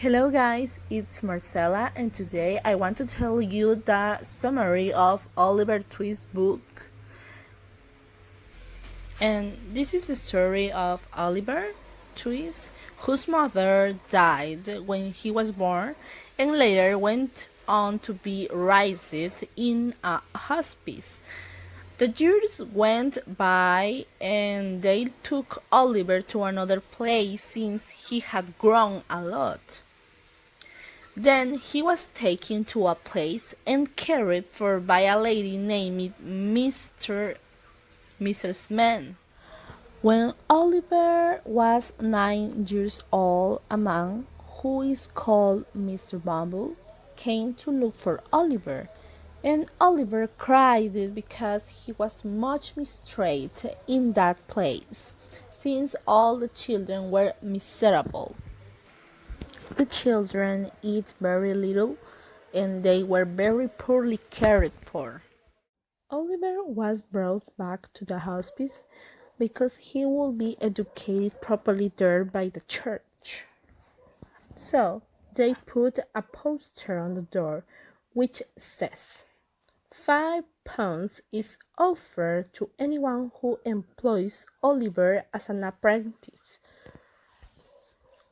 Hello guys, it's Marcela and today I want to tell you the summary of Oliver Twist's book. And this is the story of Oliver Twist, whose mother died when he was born and later went on to be raised in a hospice. The years went by and they took Oliver to another place since he had grown a lot. Then he was taken to a place and cared for by a lady named Mrs. Mann. When Oliver was 9 years old, a man who is called Mr. Bumble came to look for Oliver, and Oliver cried because he was much mistreated in that place, since all the children were miserable. The children eat very little and they were very poorly cared for. Oliver was brought back to the hospice because he would be educated properly there by the church. So they put a poster on the door which says, £5 is offered to anyone who employs Oliver as an apprentice.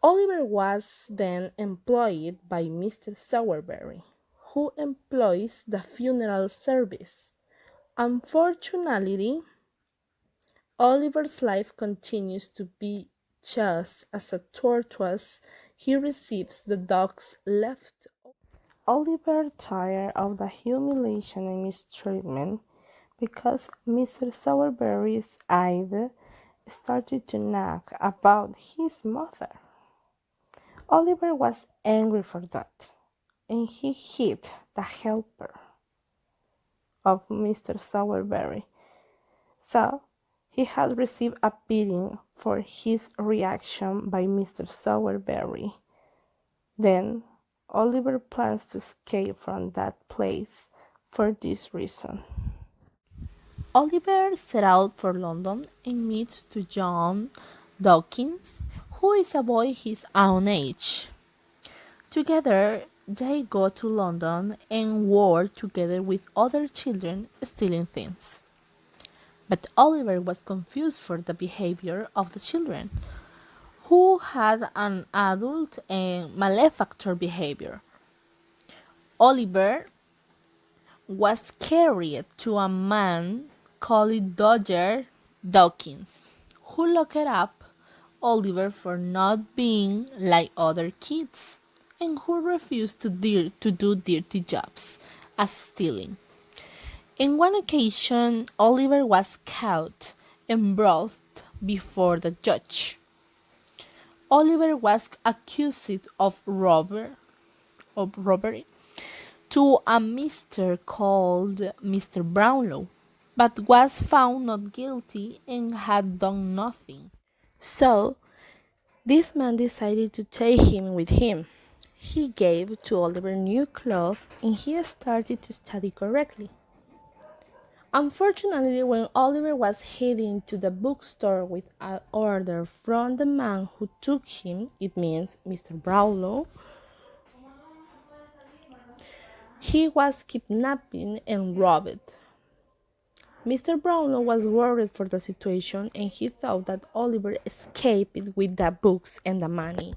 Oliver was then employed by Mr. Sowerberry, who employs the funeral service. Unfortunately, Oliver's life continues to be just as a tortoise. He receives the dogs left. Oliver, tired of the humiliation and mistreatment, because Mr. Sowerberry's eye started to nag about his mother. Oliver was angry for that, and he hit the helper of Mr. Sowerberry. So he had received a beating for his reaction by Mr. Sowerberry. Then Oliver plans to escape from that place for this reason. Oliver set out for London and meets to John Dawkins, who is a boy his own age. Together, they go to London and work together with other children stealing things. But Oliver was confused for the behavior of the children, who had an adult and malefactor behavior. Oliver was carried to a man called Dodger Dawkins, who locked up Oliver for not being like other kids and who refused to do dirty jobs as stealing. In one occasion, Oliver was caught and brought before the judge. Oliver was accused of robbery to a Mr. called Mr. Brownlow, but was found not guilty and had done nothing. So, this man decided to take him with him. He gave to Oliver new clothes and he started to study correctly. Unfortunately, when Oliver was heading to the bookstore with an order from the man who took him, it means Mr. Brownlow, he was kidnapped and robbed. Mr. Brownlow was worried for the situation and he thought that Oliver escaped with the books and the money.